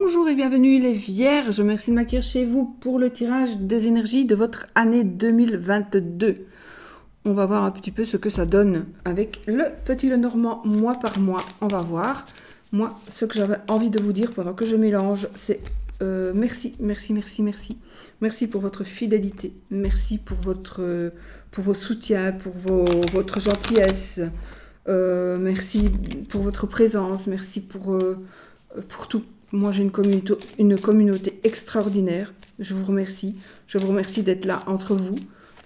Bonjour et bienvenue les Vierges, merci de m'accueillir chez vous pour le tirage des énergies de votre année 2022. On va voir un petit peu ce que ça donne avec le petit Lenormand mois par mois. On va voir. Moi, ce que j'avais envie de vous dire pendant que je mélange, c'est merci, merci, merci, merci. Merci pour votre fidélité, merci pour vos soutiens, pour votre gentillesse. Merci pour votre présence, merci pour tout. Moi, j'ai une communauté extraordinaire. Je vous remercie. Je vous remercie d'être là entre vous,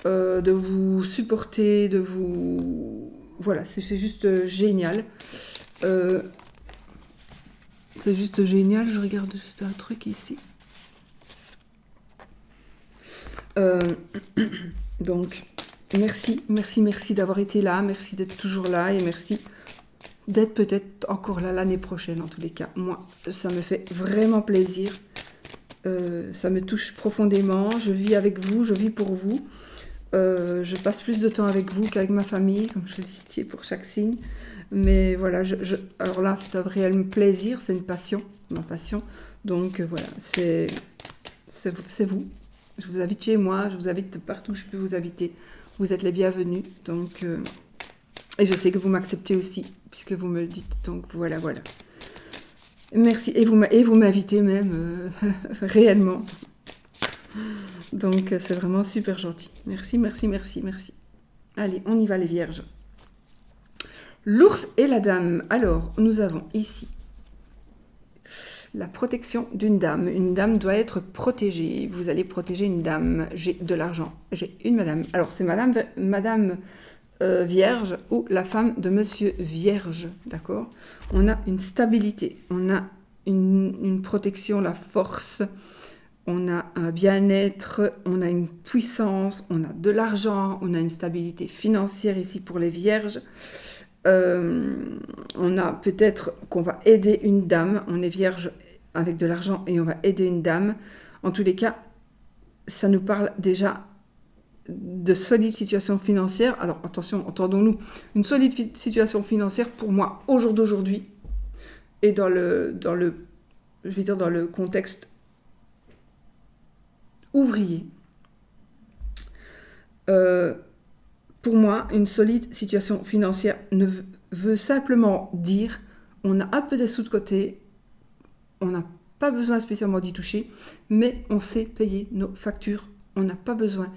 de vous supporter, de vous... Voilà, c'est juste génial. C'est juste génial. Je regarde juste un truc ici. Donc, merci, merci, merci d'avoir été là. Merci d'être toujours là et merci d'être peut-être encore là l'année prochaine en tous les cas. Moi, ça me fait vraiment plaisir. Ça me touche profondément. Je vis avec vous, je vis pour vous. Je passe plus de temps avec vous qu'avec ma famille, comme je l'ai dit pour chaque signe. Mais voilà, alors là, c'est un réel plaisir, c'est une passion, ma passion. Donc voilà, c'est vous. Je vous invite chez moi, je vous invite partout où je peux vous inviter. Vous êtes les bienvenus. Donc, et je sais que vous m'acceptez aussi, puisque vous me le dites. Donc voilà, voilà. Merci. Et vous m'invitez même, réellement. Donc c'est vraiment super gentil. Merci, merci, merci, merci. Allez, on y va les vierges. L'ours et la dame. Alors, nous avons ici la protection d'une dame. Une dame doit être protégée. Vous allez protéger une dame. J'ai de l'argent. J'ai une madame. Alors, c'est madame Vierge ou la femme de monsieur Vierge. D'accord? On a une stabilité. On a une protection, la force. On a un bien-être. On a une puissance. On a de l'argent. On a une stabilité financière ici pour les Vierges. On a peut-être qu'on va aider une dame, on est vierge avec de l'argent et on va aider une dame. En tous les cas, ça nous parle déjà de solide situation financière. Alors attention, entendons-nous, une solide situation financière pour moi au jour d'aujourd'hui et dans le contexte ouvrier. Pour moi, une solide situation financière veut simplement dire on a un peu des sous de côté, on n'a pas besoin spécialement d'y toucher, mais on sait payer nos factures. On n'a pas besoin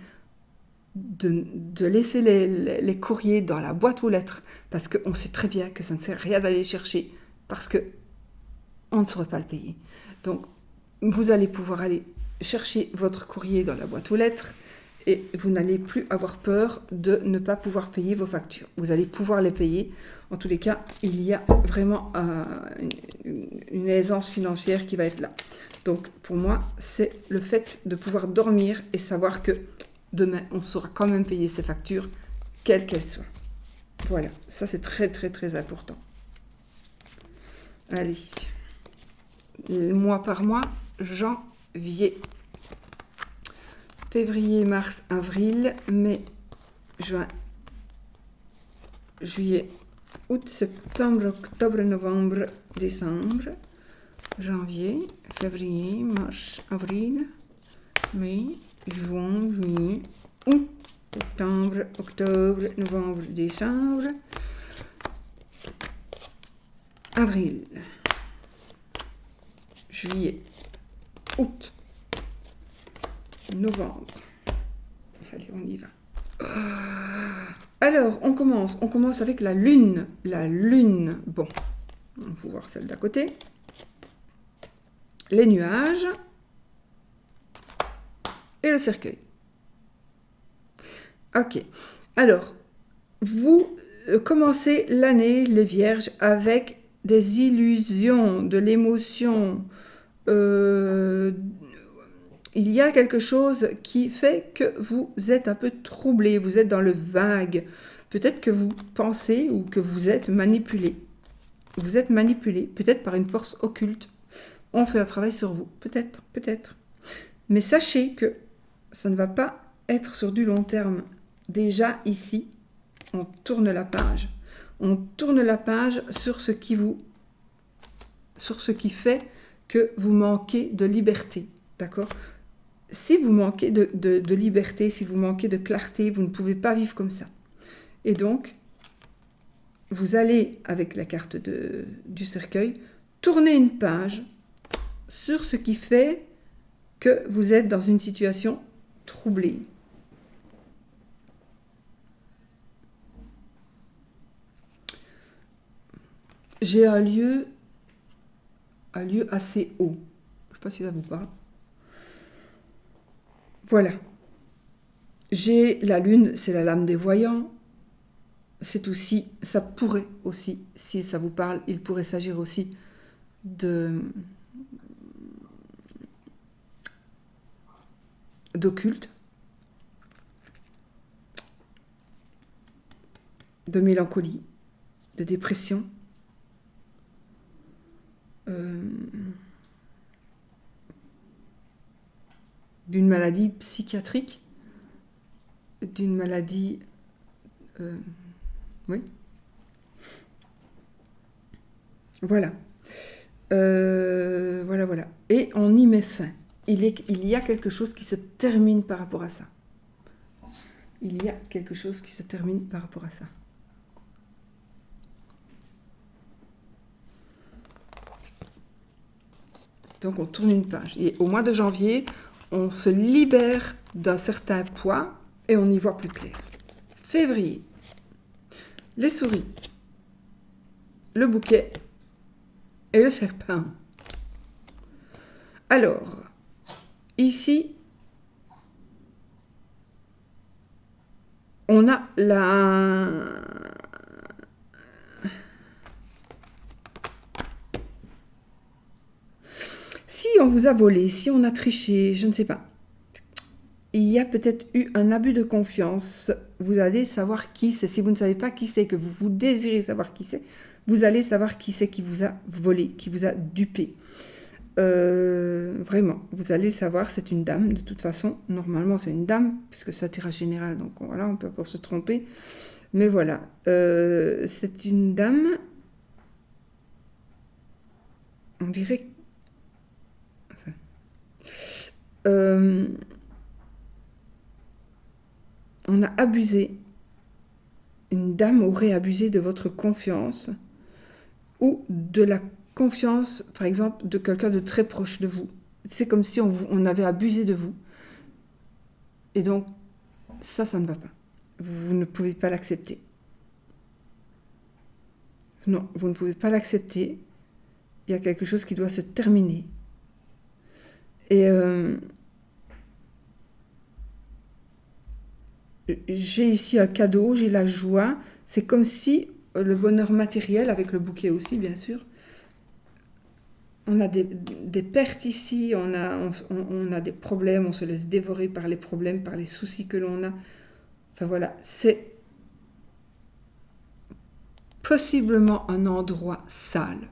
de laisser les courriers dans la boîte aux lettres parce qu'on sait très bien que ça ne sert à rien d'aller les chercher parce qu'on ne saurait pas le payer. Donc, vous allez pouvoir aller chercher votre courrier dans la boîte aux lettres et vous n'allez plus avoir peur de ne pas pouvoir payer vos factures. Vous allez pouvoir les payer. En tous les cas, il y a vraiment une aisance financière qui va être là. Donc, pour moi, c'est le fait de pouvoir dormir et savoir que demain, on saura quand même payer ses factures, quelles qu'elles soient. Voilà, ça c'est très, très, très important. Allez, mois par mois, janvier. Février, mars, avril, mai, juin, juillet, août, septembre, octobre, novembre, décembre, janvier, février, mars, avril, mai, juin, juillet, août, septembre, octobre, novembre, décembre, avril, juillet, août, novembre. Allez, on y va. Alors, on commence avec la lune. La lune, bon, on va voir celle d'à côté. Les nuages et le cercueil. Ok, alors, vous commencez l'année, les vierges, avec des illusions, de l'émotion, il y a quelque chose qui fait que vous êtes un peu troublé, vous êtes dans le vague. Peut-être que vous pensez ou que vous êtes manipulé. Vous êtes manipulé, peut-être par une force occulte. On fait un travail sur vous, peut-être, peut-être. Mais sachez que ça ne va pas être sur du long terme. Déjà ici, on tourne la page. On tourne la page sur ce qui fait que vous manquez de liberté, d'accord? Si vous manquez de liberté, si vous manquez de clarté, vous ne pouvez pas vivre comme ça. Et donc, vous allez, avec la carte du cercueil, tourner une page sur ce qui fait que vous êtes dans une situation troublée. J'ai un lieu assez haut. Je ne sais pas si ça vous parle. Voilà. J'ai la lune, c'est la lame des voyants. C'est aussi, ça pourrait aussi, si ça vous parle, il pourrait s'agir aussi d'occulte, de mélancolie, de dépression, d'une maladie psychiatrique, d'une maladie... oui. Voilà. Voilà. Et on y met fin. Il y a quelque chose qui se termine par rapport à ça. Il y a quelque chose qui se termine par rapport à ça. Donc on tourne une page. Et au mois de janvier, on se libère d'un certain poids et on y voit plus clair. Février, les souris, le bouquet et le serpent. Alors, ici, on a la... Si on vous a volé, si on a triché, je ne sais pas. Il y a peut-être eu un abus de confiance. Vous allez savoir qui c'est. Si vous ne savez pas qui c'est, que vous désirez savoir qui c'est, vous allez savoir qui c'est qui vous a volé, qui vous a dupé. Vraiment, vous allez savoir, c'est une dame, de toute façon. Normalement, c'est une dame, puisque c'est un tirage général, donc voilà, on peut encore se tromper. Mais voilà, c'est une dame. On dirait... on a abusé, une dame aurait abusé de votre confiance ou de la confiance, par exemple, de quelqu'un de très proche de vous. C'est comme si on avait abusé de vous. Et donc, ça ne va pas. Vous ne pouvez pas l'accepter. Non, vous ne pouvez pas l'accepter. Il y a quelque chose qui doit se terminer. Et... j'ai ici un cadeau, j'ai la joie. C'est comme si le bonheur matériel, avec le bouquet aussi, bien sûr. On a des pertes ici, on a des problèmes, on se laisse dévorer par les problèmes, par les soucis que l'on a. Enfin voilà, c'est possiblement un endroit sale.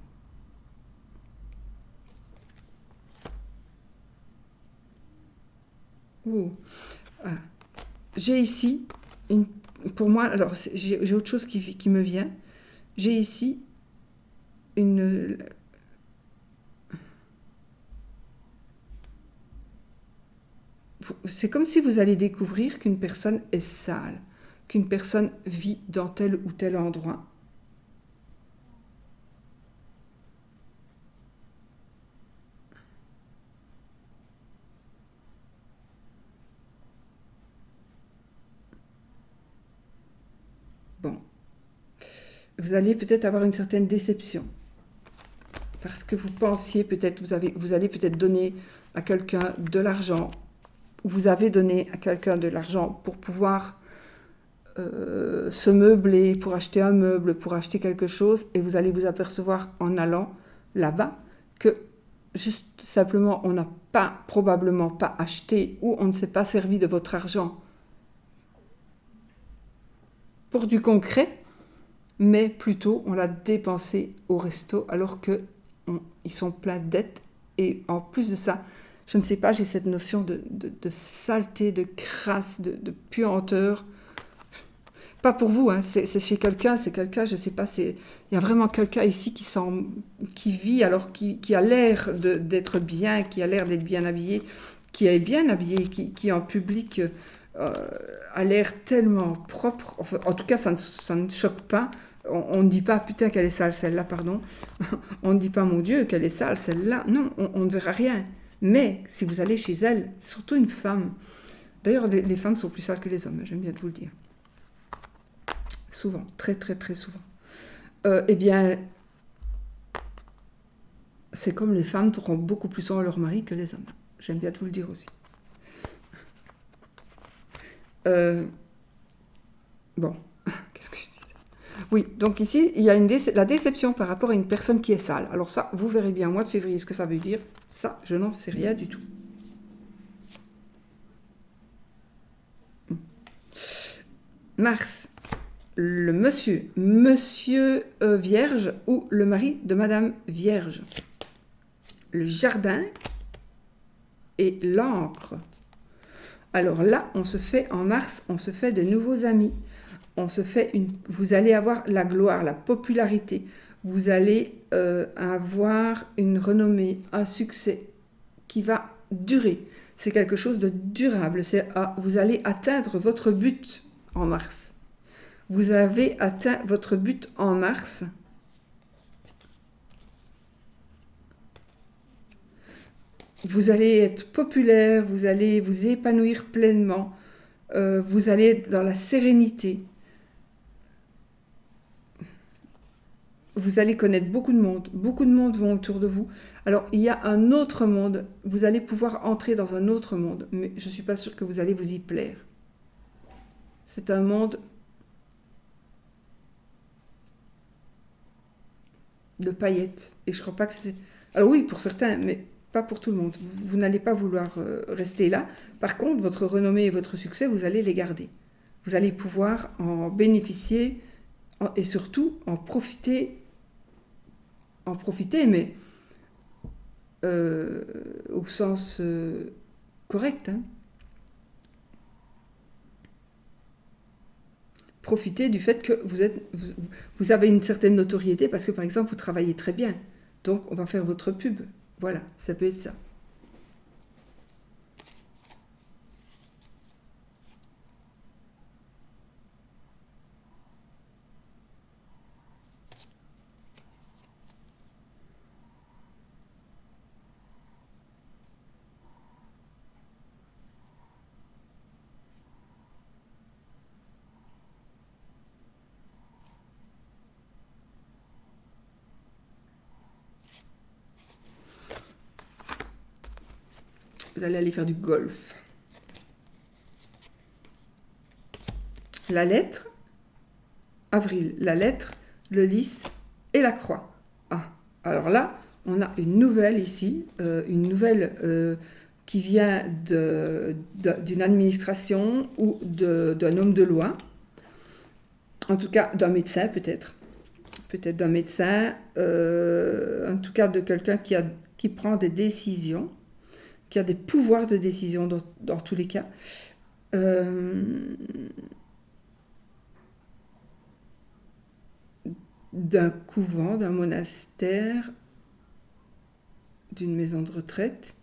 Ouh. Voilà. J'ai ici, pour moi, alors j'ai autre chose qui me vient. J'ai ici une... C'est comme si vous allez découvrir qu'une personne est sale, qu'une personne vit dans tel ou tel endroit. Bon. Vous allez peut-être avoir une certaine déception. Parce que vous pensiez peut-être, vous allez peut-être donner à quelqu'un de l'argent, ou vous avez donné à quelqu'un de l'argent pour pouvoir se meubler, pour acheter un meuble, pour acheter quelque chose, et vous allez vous apercevoir en allant là-bas que juste simplement on n'a probablement pas acheté ou on ne s'est pas servi de votre argent pour du concret, mais plutôt on l'a dépensé au resto alors que ils sont pleins de dettes. Et en plus de ça, je ne sais pas, j'ai cette notion de saleté, de crasse, de puanteur. Pas pour vous, hein, c'est chez quelqu'un, je sais pas, il y a vraiment quelqu'un ici qui vit, alors qui a l'air d'être bien, qui a l'air d'être bien habillé, qui est bien habillé, qui en public euh, a l'air tellement propre. Enfin, en tout cas, ça ne choque pas. On ne dit pas, putain, qu'elle est sale celle-là, pardon. On ne dit pas, mon Dieu, qu'elle est sale celle-là. Non, on ne verra rien. Mais si vous allez chez elle, surtout une femme, d'ailleurs, les femmes sont plus sales que les hommes, j'aime bien te vous le dire. Souvent, très très très souvent. Eh bien, c'est comme les femmes auront beaucoup plus soin à leur mari que les hommes. J'aime bien te vous le dire aussi. Bon, qu'est-ce que je dis? Oui, donc ici, il y a la déception par rapport à une personne qui est sale. Alors ça, vous verrez bien au mois de février ce que ça veut dire. Ça, je n'en sais rien du tout. Mars, le monsieur Vierge ou le mari de Madame Vierge. Le jardin et l'encre. Alors là, on se fait en mars, on se fait de nouveaux amis. Vous allez avoir la gloire, la popularité. Vous allez avoir une renommée, un succès qui va durer. C'est quelque chose de durable. Vous allez atteindre votre but en mars. Vous avez atteint votre but en mars. Vous allez être populaire, vous allez vous épanouir pleinement, vous allez être dans la sérénité. Vous allez connaître beaucoup de monde vont autour de vous. Alors, il y a un autre monde, vous allez pouvoir entrer dans un autre monde, mais je ne suis pas sûre que vous allez vous y plaire. C'est un monde de paillettes, et je ne crois pas que c'est... Alors oui, pour certains, mais pas pour tout le monde. Vous n'allez pas vouloir rester là. Par contre, votre renommée et votre succès, vous allez les garder. Vous allez pouvoir en bénéficier et surtout en profiter, mais au sens correct. Hein. Profitez du fait que vous avez une certaine notoriété parce que, par exemple, vous travaillez très bien. Donc, on va faire votre pub. Voilà, ça peut être ça. Vous allez aller faire du golf. La lettre, avril, la lettre, le lys et la croix. Ah, alors là, on a une nouvelle ici, une nouvelle qui vient d'une administration ou d'un homme de loi, en tout cas d'un médecin peut-être d'un médecin, en tout cas de quelqu'un qui prend des décisions, qui a des pouvoirs de décision dans tous les cas. D'un couvent, d'un monastère, d'une maison de retraite.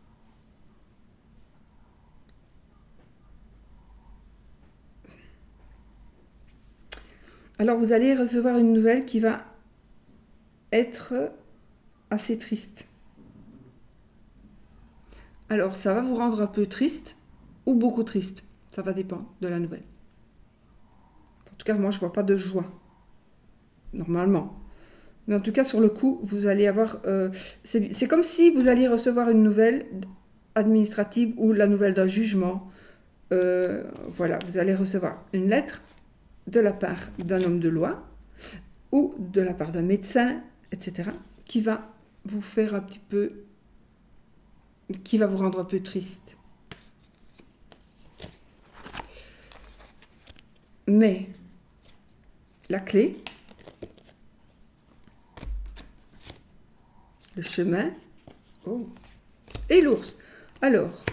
Alors vous allez recevoir une nouvelle qui va être assez triste. Alors ça va vous rendre un peu triste ou beaucoup triste. Ça va dépendre de la nouvelle. En tout cas, moi je vois pas de joie. Normalement. Mais en tout cas, sur le coup, vous allez avoir... c'est comme si vous alliez recevoir une nouvelle administrative ou la nouvelle d'un jugement. Voilà, vous allez recevoir une lettre de la part d'un homme de loi ou de la part d'un médecin, etc., qui va vous faire un petit peu... qui va vous rendre un peu triste. Mais la clé, le chemin, et l'ours. Alors,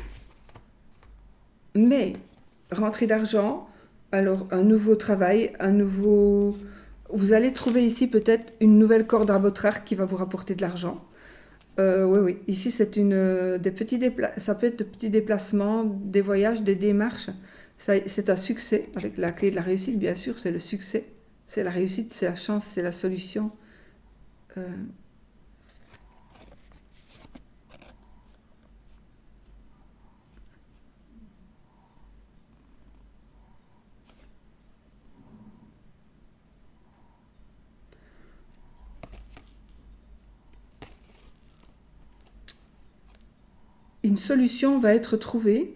mais rentrée d'argent, Alors, un nouveau travail, un nouveau... Vous allez trouver ici peut-être une nouvelle corde à votre arc qui va vous rapporter de l'argent. Oui, oui. Ici, c'est des ça peut être de petits déplacements, des voyages, des démarches. C'est un succès. Avec la clé de la réussite, bien sûr, c'est le succès. C'est la réussite, c'est la chance, c'est la solution. Euh, une solution va être trouvée.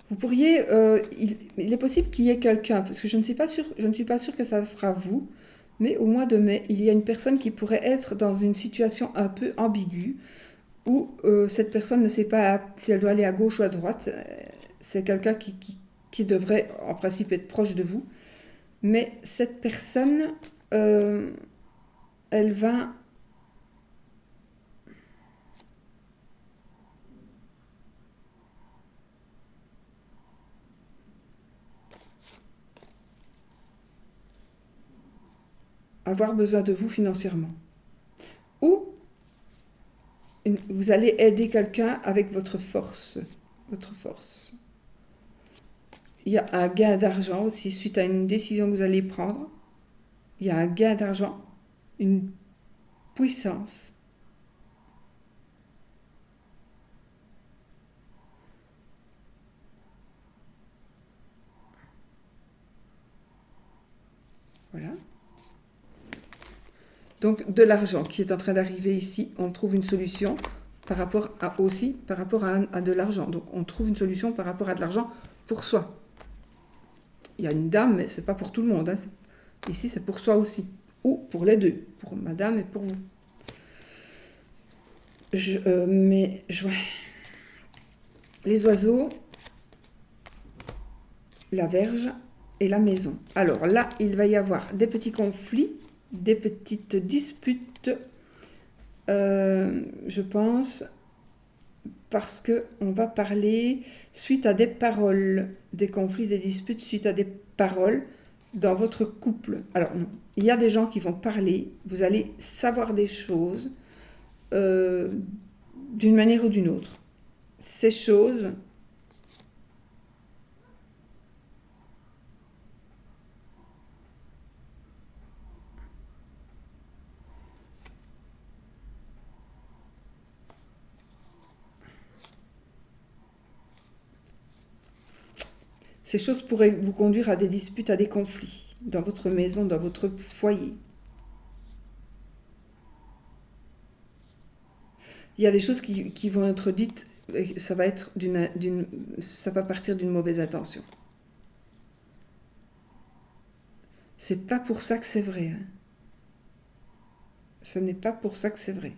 Vous pourriez, il est possible qu'il y ait quelqu'un, parce que je ne suis pas sûre que ça sera vous, mais au mois de mai, il y a une personne qui pourrait être dans une situation un peu ambiguë, où cette personne ne sait pas si elle doit aller à gauche ou à droite. C'est quelqu'un qui devrait en principe être proche de vous, mais cette personne, euh, elle va avoir besoin de vous financièrement. Ou vous allez aider quelqu'un avec votre force. Votre force. Il y a un gain d'argent aussi suite à une décision que vous allez prendre. Il y a un gain d'argent, une puissance. Voilà. Donc de l'argent qui est en train d'arriver ici, on trouve une solution par rapport à de l'argent. Donc on trouve une solution par rapport à de l'argent pour soi. Il y a une dame, mais c'est pas pour tout le monde, hein. Ici, c'est pour soi aussi. Ou pour les deux, pour madame et pour vous. Les oiseaux, la verge et la maison. Alors là, il va y avoir des petits conflits, des petites disputes, je pense, parce qu'on va parler suite à des paroles, des conflits, des disputes suite à des paroles dans votre couple. Alors non, il y a des gens qui vont parler, vous allez savoir des choses euh, d'une manière ou d'une autre. Ces choses, ces choses pourraient vous conduire à des disputes, à des conflits dans votre maison, dans votre foyer. Il y a des choses qui vont être dites, ça va être ça va partir d'une mauvaise intention. C'est pas pour ça que c'est vrai, hein. Ce n'est pas pour ça que c'est vrai.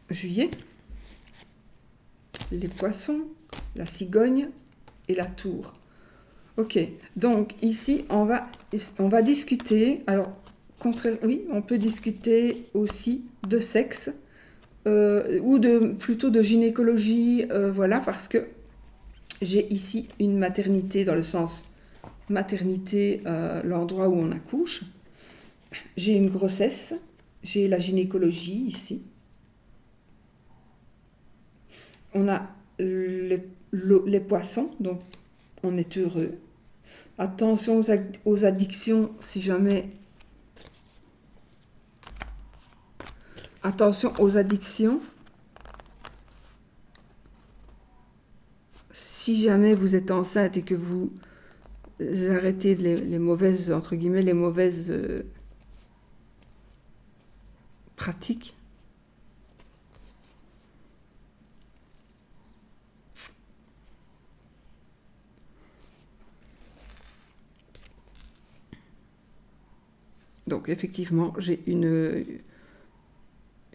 Juillet, les poissons, la cigogne et la tour. Ok, donc ici on va discuter. Alors, oui, on peut discuter aussi de sexe ou plutôt de gynécologie, voilà, parce que j'ai ici une maternité dans le sens maternité, l'endroit où on accouche. J'ai une grossesse, j'ai la gynécologie ici. On a les poissons, donc on est heureux. Attention aux addictions, si jamais. Attention aux addictions. Si jamais vous êtes enceinte et que vous arrêtez les mauvaises, entre guillemets, les mauvaises pratiques. Donc effectivement, j'ai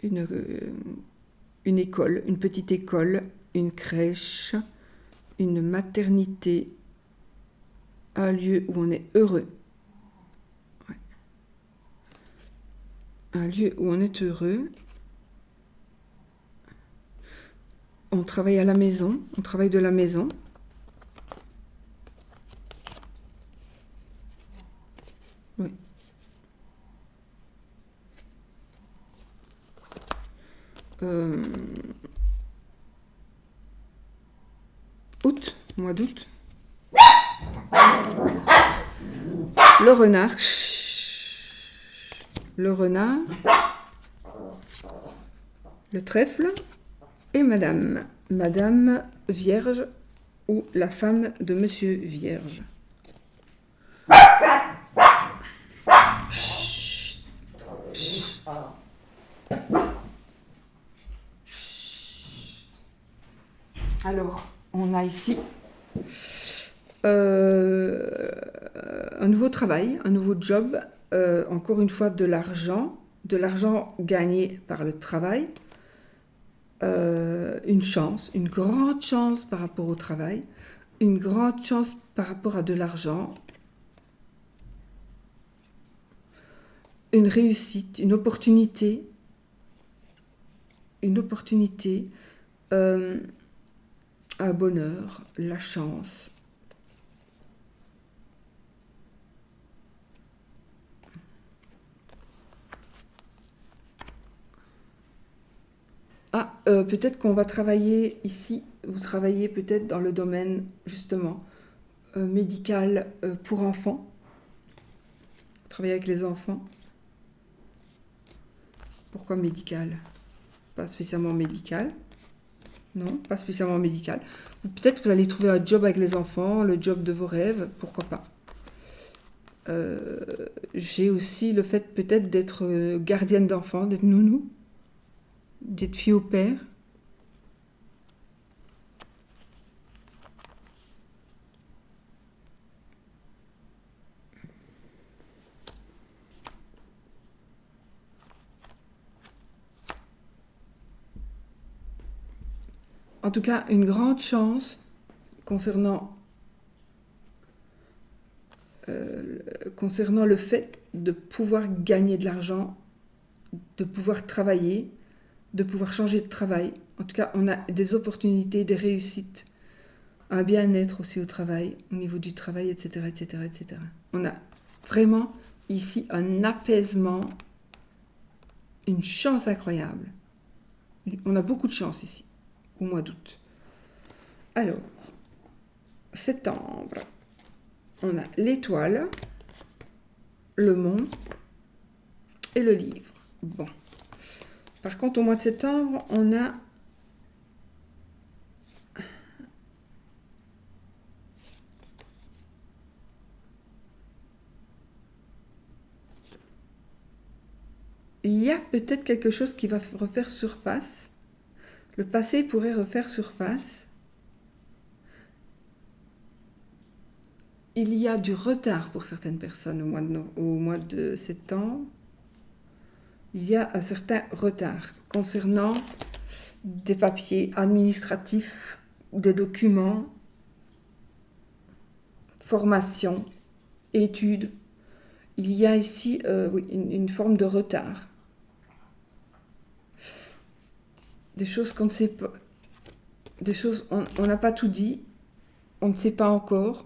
une école, une petite école, une crèche, une maternité, un lieu où on est heureux. Ouais. Un lieu où on est heureux. On travaille à la maison, on travaille de la maison. Oui. Août, mois d'août. Le renard. Le renard. Le trèfle. Et Madame. Madame Vierge ou la femme de Monsieur Vierge. Alors, on a ici un nouveau travail, un nouveau job, encore une fois de l'argent gagné par le travail, une chance, une grande chance par rapport au travail, une grande chance par rapport à de l'argent, une réussite, une opportunité, un bonheur, la chance. Peut-être qu'on va travailler ici, vous travaillez peut-être dans le domaine justement médical pour enfants, travailler avec les enfants. Pourquoi médical? Pas spécialement médical. Non, pas spécialement médical. Peut-être que vous allez trouver un job avec les enfants, le job de vos rêves, pourquoi pas. J'ai aussi le fait peut-être d'être gardienne d'enfants, d'être nounou, d'être fille au père. En tout cas, une grande chance concernant le fait de pouvoir gagner de l'argent, de pouvoir travailler, de pouvoir changer de travail. En tout cas, on a des opportunités, des réussites, un bien-être aussi au travail, au niveau du travail, etc., etc., etc. On a vraiment ici un apaisement, une chance incroyable. On a beaucoup de chance ici, au mois d'août. Alors, septembre, on a l'étoile, le monde et le livre. Bon. Par contre, au mois de septembre, on a il y a peut-être quelque chose qui va refaire surface. Le passé pourrait refaire surface. Il y a du retard pour certaines personnes au mois de septembre. Il y a un certain retard concernant des papiers administratifs, des documents, formation, études. Il y a ici une forme de retard. Des choses qu'on ne sait pas. Des choses, on n'a pas tout dit, on ne sait pas encore.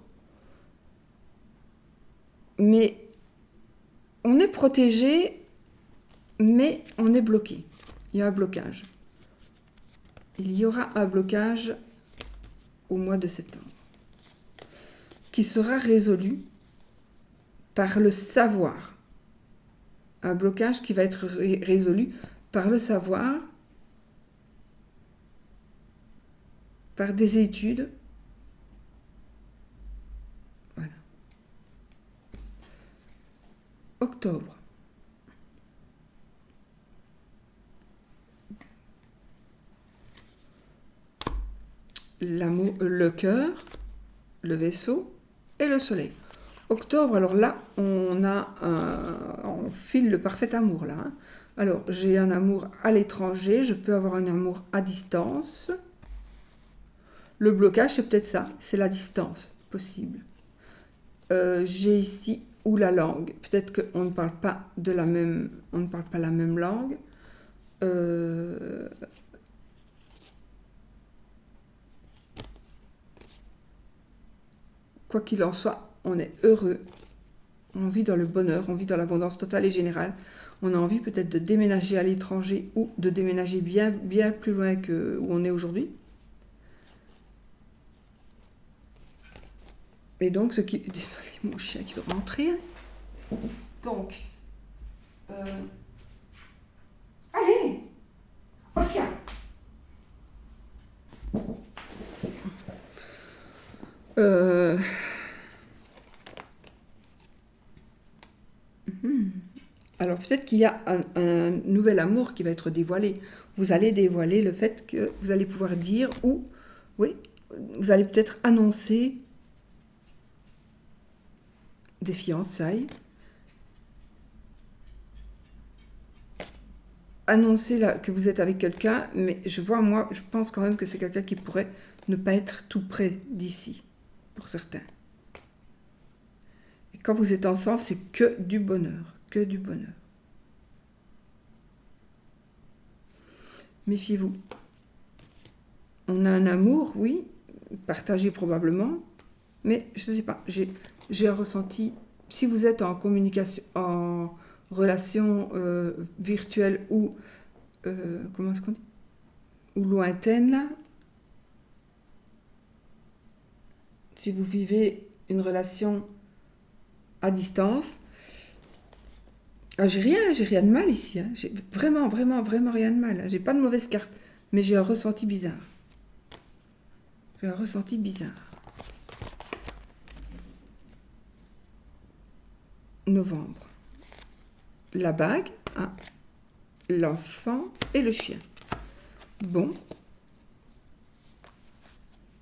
Mais on est protégé, mais on est bloqué. Il y a un blocage. Il y aura un blocage au mois de septembre qui sera résolu par le savoir. Un blocage qui va être résolu par le savoir, par des études. Voilà. Octobre. Le cœur, le vaisseau et le soleil. Octobre, alors là, on file le parfait amour là, hein. Alors, j'ai un amour à l'étranger, je peux avoir un amour à distance. Le blocage, c'est peut-être ça, c'est la distance possible. J'ai ici ou la langue. Peut-être qu'on ne parle pas on ne parle pas la même langue. Quoi qu'il en soit, on est heureux. On vit dans le bonheur, on vit dans l'abondance totale et générale. On a envie peut-être de déménager à l'étranger ou de déménager bien, bien plus loin que où on est aujourd'hui. Et donc, ce qui... Désolé, mon chien qui veut rentrer. Donc... Allez, Oscar. Alors peut-être qu'il y a un nouvel amour qui va être dévoilé. Vous allez dévoiler le fait que vous allez pouvoir dire ou, oui, vous allez peut-être annoncer des fiançailles, annoncer là, que vous êtes avec quelqu'un, mais je pense quand même que c'est quelqu'un qui pourrait ne pas être tout près d'ici, pour certains. Et quand vous êtes ensemble, c'est que du bonheur, que du bonheur. Méfiez-vous. On a un amour, oui, partagé probablement, mais je ne sais pas, j'ai un ressenti. Si vous êtes en communication, en relation virtuelle ou comment est-ce qu'on dit, ou lointaine là, si vous vivez une relation à distance, j'ai rien de mal ici, hein. J'ai vraiment, vraiment, vraiment rien de mal, hein. J'ai pas de mauvaise carte, mais j'ai un ressenti bizarre. J'ai un ressenti bizarre. Novembre. La bague, hein, l'enfant et le chien. Bon.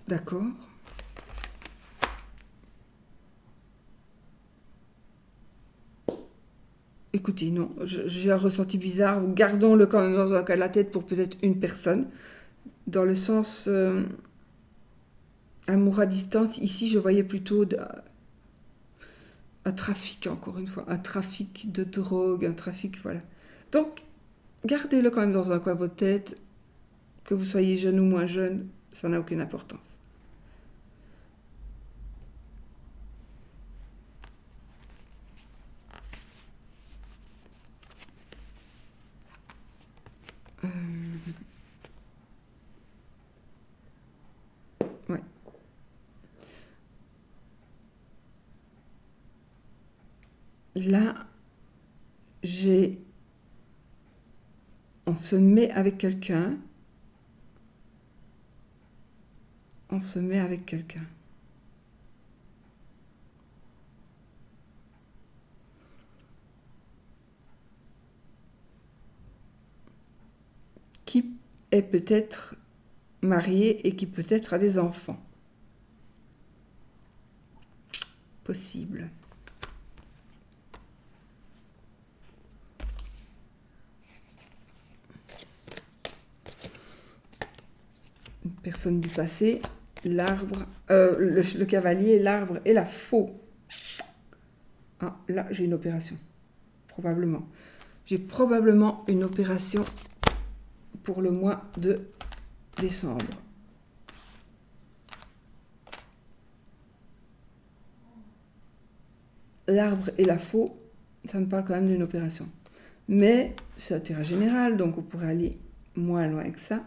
D'accord. Écoutez, non, j'ai un ressenti bizarre. Gardons-le quand même dans un cas de la tête pour peut-être une personne. Dans le sens amour à distance, ici je voyais plutôt un trafic, encore une fois, un trafic de drogue, un trafic, voilà. Donc, gardez-le quand même dans un coin de votre tête, que vous soyez jeune ou moins jeune, ça n'a aucune importance. Ouais. Là, on se met avec quelqu'un. On se met avec quelqu'un. Qui est peut-être marié et qui peut-être a des enfants. Possible. Une personne du passé, l'arbre, le cavalier, l'arbre et la faux. Ah, là, j'ai une opération. Probablement. J'ai probablement une opération pour le mois de décembre. L'arbre et la faux, ça me parle quand même d'une opération. Mais c'est un tirage général, donc on pourrait aller moins loin que ça.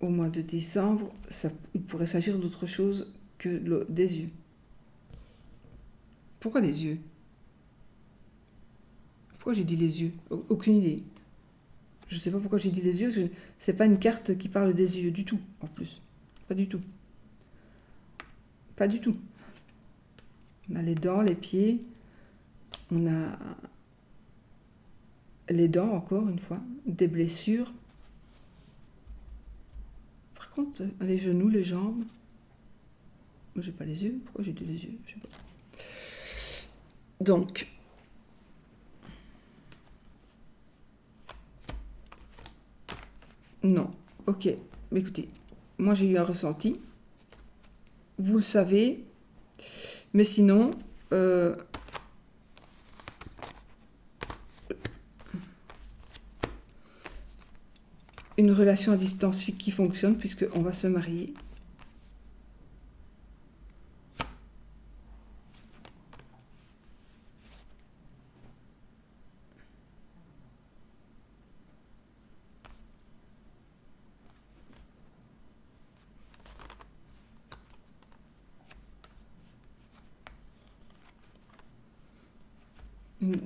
Au mois de décembre, il pourrait s'agir d'autre chose que des yeux. Pourquoi des yeux? Pourquoi j'ai dit les yeux? Aucune idée. Je ne sais pas pourquoi j'ai dit les yeux. C'est pas une carte qui parle des yeux du tout, en plus. Pas du tout. Pas du tout. On a les dents, les pieds. On a les dents, encore une fois. Des blessures. Par contre, les genoux, les jambes. J'ai pas les yeux. Pourquoi j'ai dit les yeux? Je sais pas. Donc, non. Ok. Mais écoutez, moi j'ai eu un ressenti. Vous le savez. Mais sinon, une relation à distance qui fonctionne puisqu'on va se marier.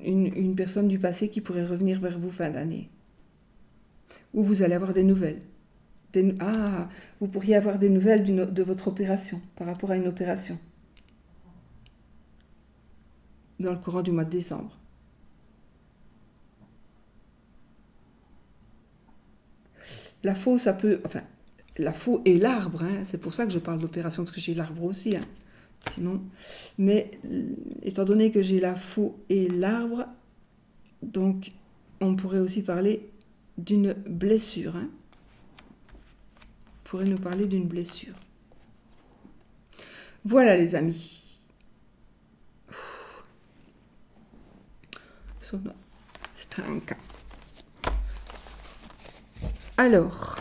Une personne du passé qui pourrait revenir vers vous fin d'année. Ou vous allez avoir des nouvelles. Vous pourriez avoir des nouvelles de votre opération, par rapport à une opération. Dans le courant du mois de décembre. La faux, ça peut... Enfin, la faux et l'arbre, hein, c'est pour ça que je parle d'opération, parce que j'ai l'arbre aussi. Hein. Sinon... Mais, étant donné que j'ai la faux et l'arbre, donc on pourrait aussi parler d'une blessure. Hein. On pourrait nous parler d'une blessure. Voilà les amis. Sono stanca. Alors,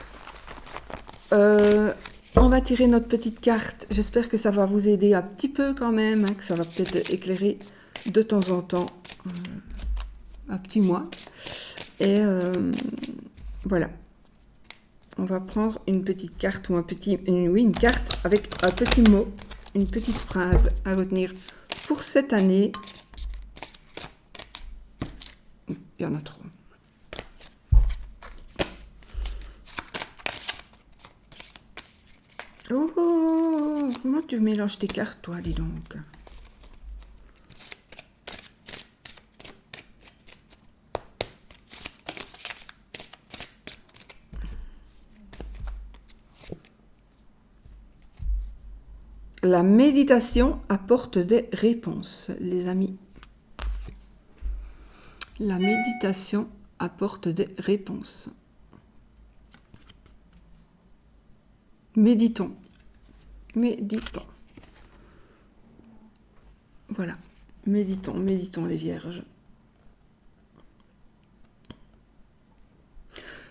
on va tirer notre petite carte. J'espère que ça va vous aider un petit peu quand même, hein, que ça va peut-être éclairer de temps en temps un petit mois. Et voilà. On va prendre une petite carte ou une carte avec un petit mot, une petite phrase à retenir pour cette année. Il y en a trop. Oh, comment tu mélanges tes cartes, toi, dis donc. La méditation apporte des réponses, les amis. La méditation apporte des réponses. Méditons. Méditons. Voilà. Méditons, méditons les vierges.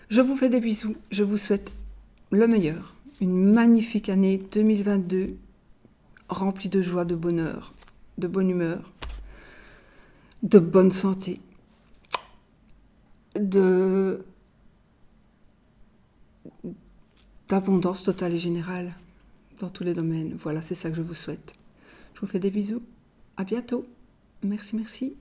Je vous fais des bisous. Je vous souhaite le meilleur. Une magnifique année 2022 remplie de joie, de bonheur, de bonne humeur, de bonne santé, d'abondance totale et générale dans tous les domaines. Voilà, c'est ça que je vous souhaite. Je vous fais des bisous. À bientôt. Merci, merci.